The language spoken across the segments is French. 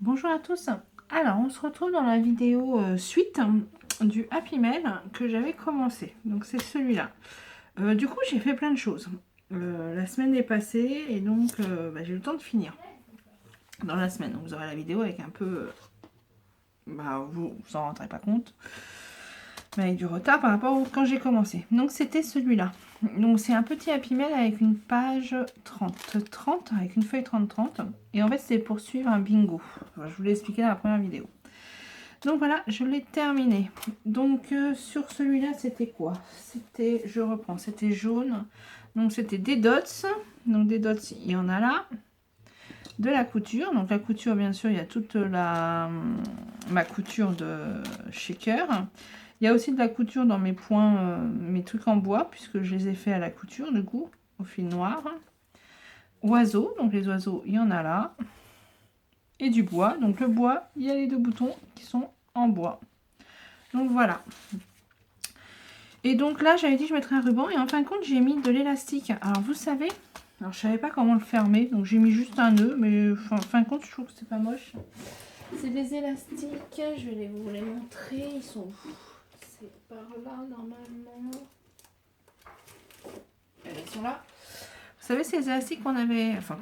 Bonjour à tous. Alors, on se retrouve dans la vidéo suite du Happy Mail que j'avais commencé. Donc, c'est celui-là. Du coup, j'ai fait plein de choses. La semaine est passée et donc j'ai eu le temps de finir dans la semaine. Donc, vous aurez la vidéo avec un peu... vous en rendrez pas compte. Mais avec du retard par rapport à quand j'ai commencé. Donc, c'était celui-là. Donc, c'est un petit Happy Mail avec une page 30, avec une feuille 30-30. Et en fait, c'est pour suivre un bingo. Enfin, je vous l'ai expliqué dans la première vidéo. Donc voilà, je l'ai terminé. Donc sur celui-là, c'était quoi? C'était, je reprends, c'était jaune. Donc c'était des dots. Donc des dots, il y en a là. De la couture. Donc la couture, bien sûr, il y a toute ma couture de shaker. Il y a aussi de la couture dans mes points, mes trucs en bois, puisque je les ai fait à la couture, du coup, au fil noir. Oiseaux, donc les oiseaux, il y en a là. Et du bois. Donc le bois, il y a les deux boutons qui sont en bois. Donc voilà. Et donc là, j'avais dit que je mettrais un ruban. Et en fin de compte, j'ai mis de l'élastique. Alors vous savez, alors je savais pas comment le fermer. Donc j'ai mis juste un nœud. Mais en fin de compte, je trouve que c'est pas moche. C'est des élastiques. Je vais vous les montrer. Ils sont où? C'est par là, normalement. Ils sont là. Vous savez, c'est les élastiques qu'on avait... Enfin,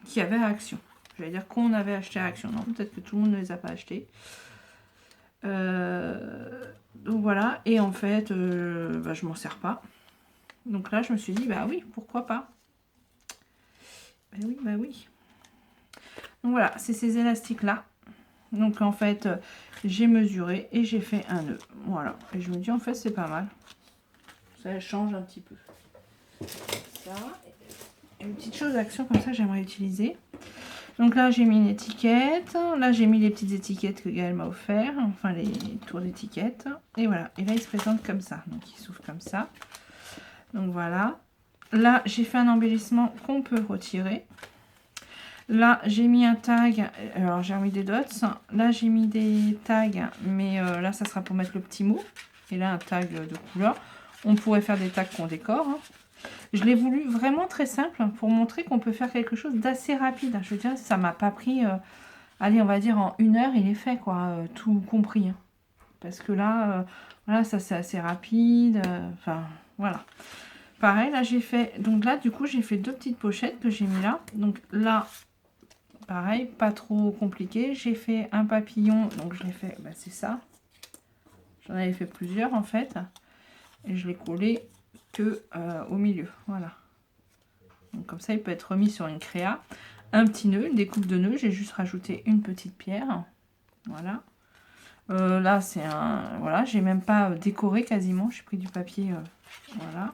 qui avaient à Action. J'allais dire qu'on avait acheté à Action. Non, peut-être que tout le monde ne les a pas achetés. Donc voilà, et en fait je m'en sers pas, donc là je me suis dit bah oui, pourquoi pas, bah oui. Donc voilà, c'est ces élastiques là. Donc en fait j'ai mesuré et j'ai fait un nœud, voilà, et je me dis en fait c'est pas mal, ça change un petit peu. Ça, une petite chose d'action comme ça j'aimerais utiliser. Donc là j'ai mis une étiquette, là j'ai mis les petites étiquettes que Gaël m'a offert, enfin les tours d'étiquettes, et voilà, et là il se présente comme ça, donc il s'ouvre comme ça. Donc voilà, là j'ai fait un embellissement qu'on peut retirer. Là j'ai mis un tag, alors j'ai remis des dots, là j'ai mis des tags, mais là ça sera pour mettre le petit mot, et là un tag de couleur. On pourrait faire des tags qu'on décore, hein. Je l'ai voulu vraiment très simple pour montrer qu'on peut faire quelque chose d'assez rapide. Je veux dire, ça m'a pas pris, allez, on va dire en 1 heure, il est fait, quoi, tout compris, hein. Parce que là, voilà, ça c'est assez rapide, enfin, voilà. Pareil, là j'ai fait, donc là du coup j'ai fait deux petites pochettes que j'ai mis là. Donc là, pareil, pas trop compliqué. J'ai fait un papillon, donc je l'ai fait, bah, c'est ça. J'en avais fait plusieurs en fait. Et je l'ai collé que au milieu, voilà. Donc comme ça il peut être remis sur une créa. Un petit nœud, une découpe de nœud, j'ai juste rajouté une petite pierre. Voilà. Là c'est un, voilà, j'ai même pas décoré quasiment, j'ai pris du papier, voilà.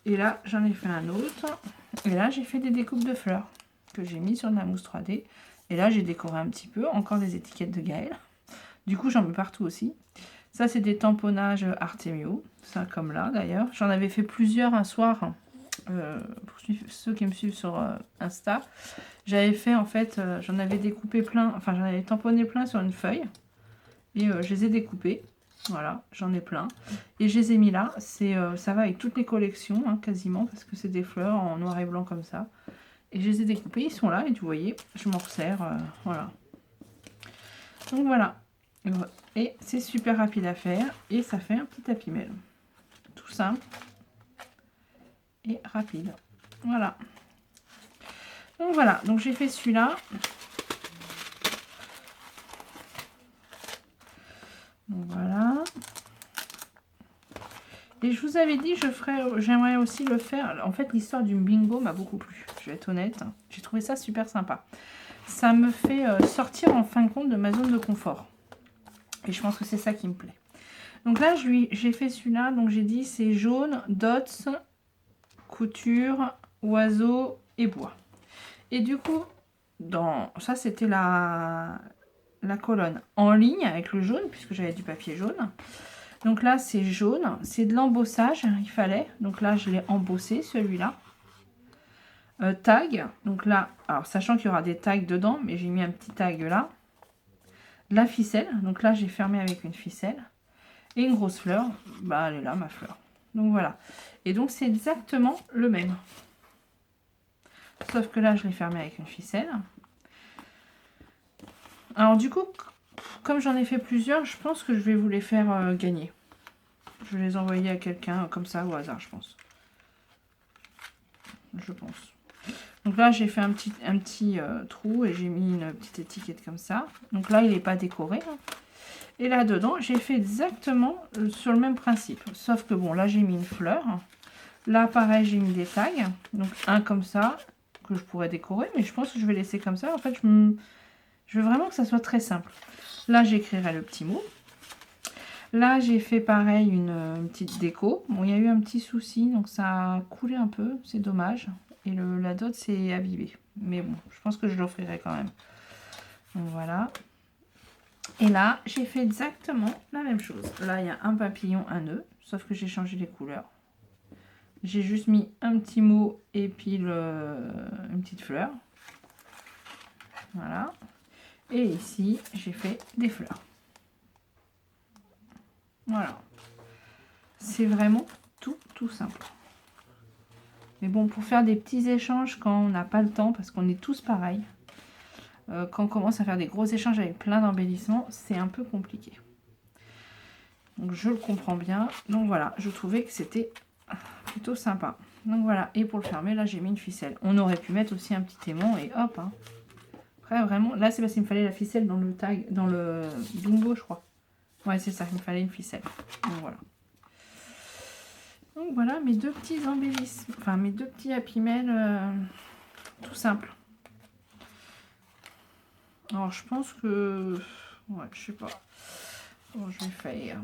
Et là, j'en ai fait un autre. Et là, j'ai fait des découpes de fleurs que j'ai mis sur de la mousse 3D. Et là, j'ai décoré un petit peu. Encore des étiquettes de Gaël. Du coup, j'en mets partout aussi. Ça, c'est des tamponnages Artemio. Ça, comme là, d'ailleurs. J'en avais fait plusieurs un soir. Pour ceux qui me suivent sur Insta. J'avais fait, en fait, j'en avais découpé plein. Enfin, j'en avais tamponné plein sur une feuille. Et je les ai découpés. Voilà, j'en ai plein. Et je les ai mis là. Ça va avec toutes les collections, hein, quasiment, parce que c'est des fleurs en noir et blanc comme ça. Et je les ai découpés, ils sont là, et vous voyez, je m'en resserre, voilà. Donc voilà. Et c'est super rapide à faire, et ça fait un petit Happy Mail. Tout simple et rapide. Voilà. Donc voilà, donc j'ai fait celui-là. Donc voilà. Et je vous avais dit, j'aimerais aussi le faire. En fait, l'histoire du bingo m'a beaucoup plu. Je vais être honnête. J'ai trouvé ça super sympa. Ça me fait sortir en fin de compte de ma zone de confort. Et je pense que c'est ça qui me plaît. Donc là, j'ai fait celui-là. Donc j'ai dit, c'est jaune, dots, couture, oiseau et bois. Et du coup, ça, c'était la colonne en ligne avec le jaune, puisque j'avais du papier jaune. Donc là, c'est jaune. C'est de l'embossage, il fallait. Donc là, je l'ai embossé, celui-là. Tag. Donc là, alors sachant qu'il y aura des tags dedans, mais j'ai mis un petit tag là. La ficelle. Donc là, j'ai fermé avec une ficelle. Et une grosse fleur. Bah, elle est là, ma fleur. Donc voilà. Et donc, c'est exactement le même. Sauf que là, je l'ai fermé avec une ficelle. Alors du coup, comme j'en ai fait plusieurs, je pense que je vais vous les faire gagner. Je vais les envoyer à quelqu'un comme ça au hasard, je pense. Je pense. Donc là, j'ai fait un petit trou et j'ai mis une petite étiquette comme ça. Donc là, il n'est pas décoré. Hein. Et là dedans, j'ai fait exactement sur le même principe. Sauf que bon, là, j'ai mis une fleur. Là, pareil, j'ai mis des tags. Donc un comme ça, que je pourrais décorer. Mais je pense que je vais laisser comme ça. En fait, je veux vraiment que ça soit très simple. Là, j'écrirai le petit mot. Là, j'ai fait pareil une petite déco. Bon, il y a eu un petit souci, donc ça a coulé un peu. C'est dommage. Et la dot s'est abîmée. Mais bon, je pense que je l'offrirai quand même. Donc voilà. Et là, j'ai fait exactement la même chose. Là, il y a un papillon, un nœud. Sauf que j'ai changé les couleurs. J'ai juste mis un petit mot et puis une petite fleur. Voilà. Et ici, j'ai fait des fleurs. Voilà. C'est vraiment tout simple. Mais bon, pour faire des petits échanges quand on n'a pas le temps, parce qu'on est tous pareils, quand on commence à faire des gros échanges avec plein d'embellissements, c'est un peu compliqué. Donc je le comprends bien. Donc voilà, je trouvais que c'était plutôt sympa. Donc voilà, et pour le fermer, là j'ai mis une ficelle. On aurait pu mettre aussi un petit aimant et hop. Hein. Après vraiment, là c'est parce qu'il me fallait la ficelle dans le tag, dans le Dumbo je crois. Ouais c'est ça, il me fallait une ficelle. Donc voilà. Donc voilà mes deux petits embellissements, enfin mes deux petits Happy Mail tout simple. Alors je pense que, ouais je sais pas, comment je vais faire.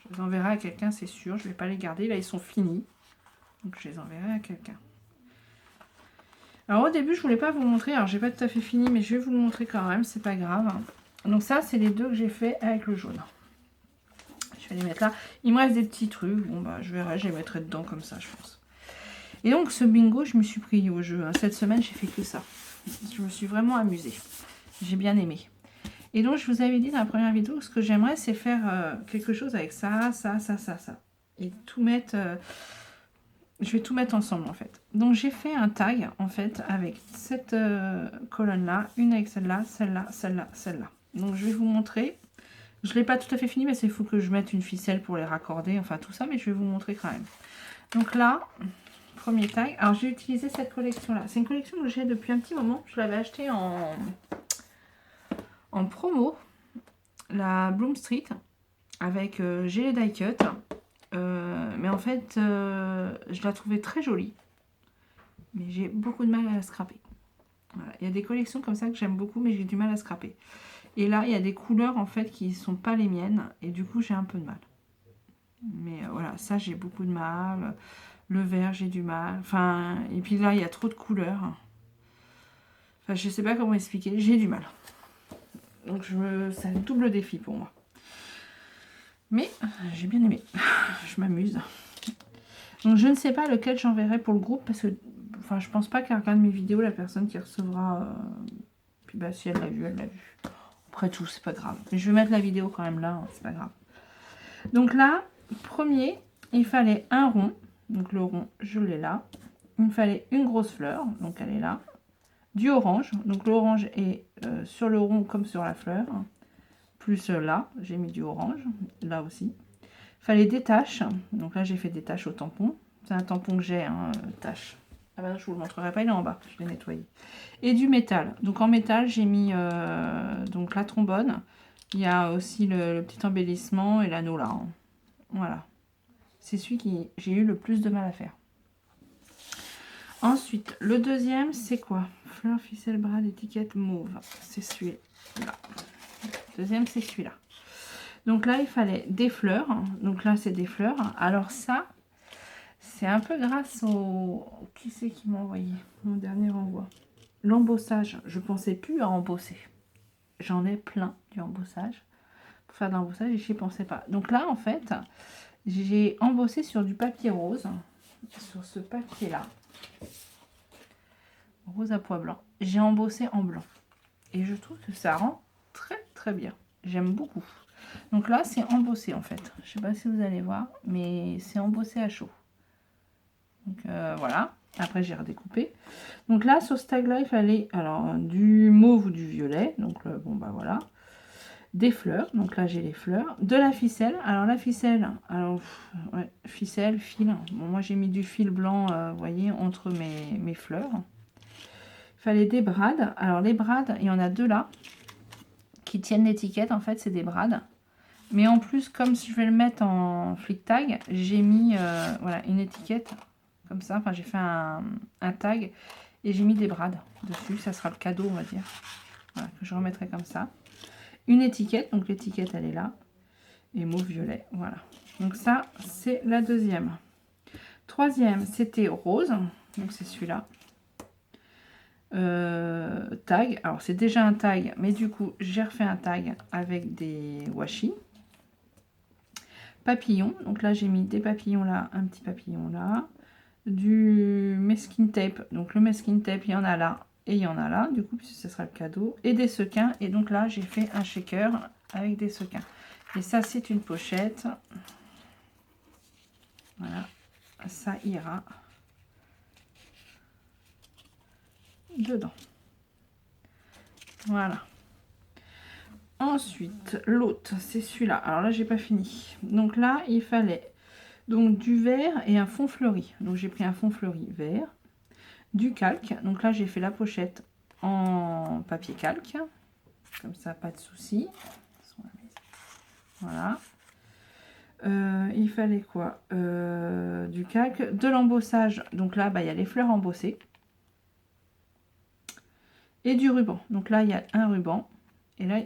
Je les enverrai à quelqu'un c'est sûr, je vais pas les garder, là ils sont finis. Donc je les enverrai à quelqu'un. Alors au début je voulais pas vous montrer, alors j'ai pas tout à fait fini mais je vais vous le montrer quand même, c'est pas grave. Donc ça c'est les deux que j'ai fait avec le jaune. Je vais les mettre là. Il me reste des petits trucs, bon bah je verrai, je les mettrai dedans comme ça je pense. Et donc ce bingo je me suis pris au jeu, hein. Cette semaine j'ai fait que ça. Je me suis vraiment amusée, j'ai bien aimé. Et donc je vous avais dit dans la première vidéo que ce que j'aimerais c'est faire quelque chose avec ça. Et tout mettre... je vais tout mettre ensemble en fait. Donc j'ai fait un tag en fait avec cette colonne là, une avec celle-là, celle-là, celle-là, celle-là. Donc je vais vous montrer. Je ne l'ai pas tout à fait fini parce qu'il faut que je mette une ficelle pour les raccorder, enfin tout ça, mais je vais vous montrer quand même. Donc là, premier tag. Alors j'ai utilisé cette collection là. C'est une collection que j'ai depuis un petit moment. Je l'avais achetée en promo, la Bloom Street, avec Gelée Die Cut. Mais en fait, je la trouvais très jolie. Mais j'ai beaucoup de mal à la scraper. Voilà. Il y a des collections comme ça que j'aime beaucoup, mais j'ai du mal à scraper. Et là, il y a des couleurs en fait qui ne sont pas les miennes. Et du coup, j'ai un peu de mal. Mais voilà, ça, j'ai beaucoup de mal. Le vert, j'ai du mal. Enfin, et puis là, il y a trop de couleurs. Enfin, je sais pas comment expliquer. J'ai du mal. Donc, c'est un double défi pour moi. Mais j'ai bien aimé. Je m'amuse. Donc, je ne sais pas lequel j'enverrai pour le groupe parce que, enfin, je pense pas qu'elle regarde mes vidéos, la personne qui recevra. Puis, bah, si elle l'a vu, elle l'a vu. Après tout, c'est pas grave. Mais je vais mettre la vidéo quand même là, hein, c'est pas grave. Donc là, premier, il fallait un rond. Donc le rond, je l'ai là. Il me fallait une grosse fleur, donc elle est là. Du orange, donc l'orange est sur le rond comme sur la fleur. Plus là, j'ai mis du orange, là aussi. Il fallait des taches, donc là j'ai fait des taches au tampon. C'est un tampon que j'ai, hein, tache. Ah bah non, je vous le montrerai pas, il est en bas, je l'ai nettoyé. Et du métal, donc en métal j'ai mis donc la trombone. Il y a aussi le petit embellissement et l'anneau là. Hein. Voilà. C'est celui qui j'ai eu le plus de mal à faire. Ensuite, le deuxième, c'est quoi? Fleur, ficelle, bras d'étiquette mauve. C'est celui-là. Le deuxième, c'est celui-là. Donc là, il fallait des fleurs. Donc là, c'est des fleurs. Alors ça, c'est un peu grâce au... Qui c'est qui m'a envoyé mon dernier envoi? L'embossage. Je ne pensais plus à embosser. J'en ai plein du embossage. Pour faire de l'embossage, et je n'y pensais pas. Donc là, en fait, j'ai embossé sur du papier rose. Sur ce papier-là. Rose à pois blanc. J'ai embossé en blanc. Et je trouve que ça rend très très bien. J'aime beaucoup. Donc là, c'est embossé en fait. Je sais pas si vous allez voir, mais c'est embossé à chaud. Donc voilà. Après, j'ai redécoupé. Donc là, sur ce tag-là, il fallait alors du mauve ou du violet. Donc bon, bah voilà. Des fleurs. Donc là, j'ai les fleurs. De la ficelle. Alors la ficelle, alors ouais, ficelle, fil. Bon, moi, j'ai mis du fil blanc, vous voyez, entre mes fleurs. Il fallait des brades. Alors les brades, il y en a deux là qui tiennent l'étiquette. En fait, c'est des brades. Mais en plus, comme je vais le mettre en flick tag, j'ai mis voilà, une étiquette comme ça. Enfin, j'ai fait un tag et j'ai mis des brades dessus. Ça sera le cadeau, on va dire. Voilà, que je remettrai comme ça. Une étiquette, donc l'étiquette, elle est là. Et mauve violet, voilà. Donc ça, c'est la deuxième. Troisième, c'était rose. Donc c'est celui-là. Tag. Alors, c'est déjà un tag, mais du coup, j'ai refait un tag avec des washi. Papillons, donc là j'ai mis des papillons là, un petit papillon là, du masking tape, donc le masking tape il y en a là et il y en a là, du coup puisque ce sera le cadeau, et des sequins, et donc là j'ai fait un shaker avec des sequins, et ça c'est une pochette, voilà, ça ira dedans, voilà. Ensuite, l'autre, c'est celui-là. Alors là, j'ai pas fini. Donc là, il fallait donc du vert et un fond fleuri. Donc j'ai pris un fond fleuri vert, du calque. Donc là, j'ai fait la pochette en papier calque. Comme ça, pas de souci. Voilà. Il fallait quoi? Du calque, de l'embossage. Donc là, bah, il y a les fleurs embossées. Et du ruban. Donc là, il y a un ruban. Et là,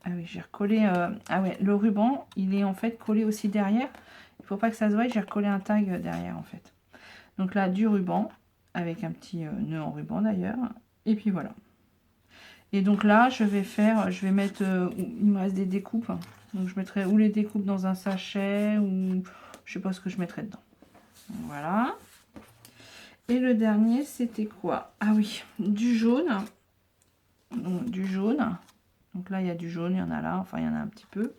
ah oui, j'ai recollé. Ah ouais, le ruban, il est en fait collé aussi derrière. Il faut pas que ça se voie. J'ai recollé un tag derrière en fait. Donc là, du ruban avec un petit nœud en ruban d'ailleurs. Et puis voilà. Et donc là, je vais mettre. Il me reste des découpes. Donc je mettrai ou les découpes dans un sachet ou je sais pas ce que je mettrai dedans. Voilà. Et le dernier, c'était quoi? Ah oui, du jaune. Donc, du jaune. Donc là, il y a du jaune, il y en a là, enfin il y en a un petit peu.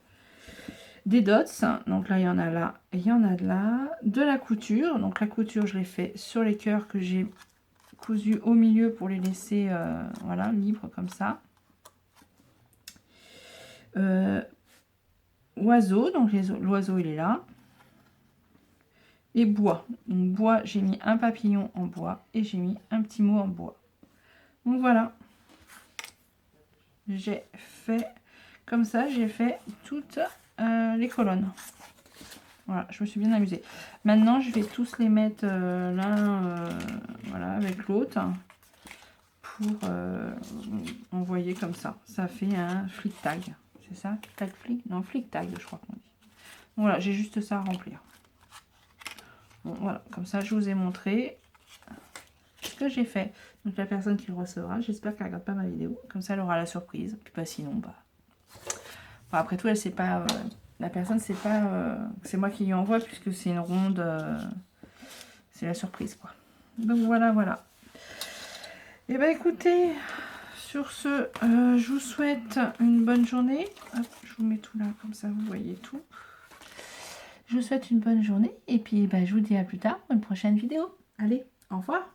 Des dots, donc là, il y en a là et il y en a de là. De la couture, donc la couture, je l'ai fait sur les cœurs que j'ai cousus au milieu pour les laisser, voilà, libres comme ça. Oiseau, donc l'oiseau, il est là. Et bois. Donc bois, j'ai mis un papillon en bois et j'ai mis un petit mot en bois. Donc voilà. J'ai fait comme ça, j'ai fait toutes les colonnes. Voilà, je me suis bien amusée. Maintenant, je vais tous les mettre l'un voilà, avec l'autre pour envoyer comme ça. Ça fait un flick tag. C'est ça? Tag flick? Non, flick tag, je crois qu'on dit. Voilà, j'ai juste ça à remplir. Bon, voilà, comme ça, je vous ai montré ce que j'ai fait. Donc, la personne qui le recevra, j'espère qu'elle ne regarde pas ma vidéo. Comme ça, elle aura la surprise. Puis, bah, sinon, bah... Enfin, après tout, elle sait pas... la personne, c'est pas... c'est moi qui lui envoie, puisque c'est une ronde... c'est la surprise, quoi. Donc, voilà, voilà. Et bah, écoutez... Sur ce, je vous souhaite une bonne journée. Hop, je vous mets tout là, comme ça, vous voyez tout. Je vous souhaite une bonne journée. Et puis, bah, je vous dis à plus tard pour une prochaine vidéo. Allez, au revoir.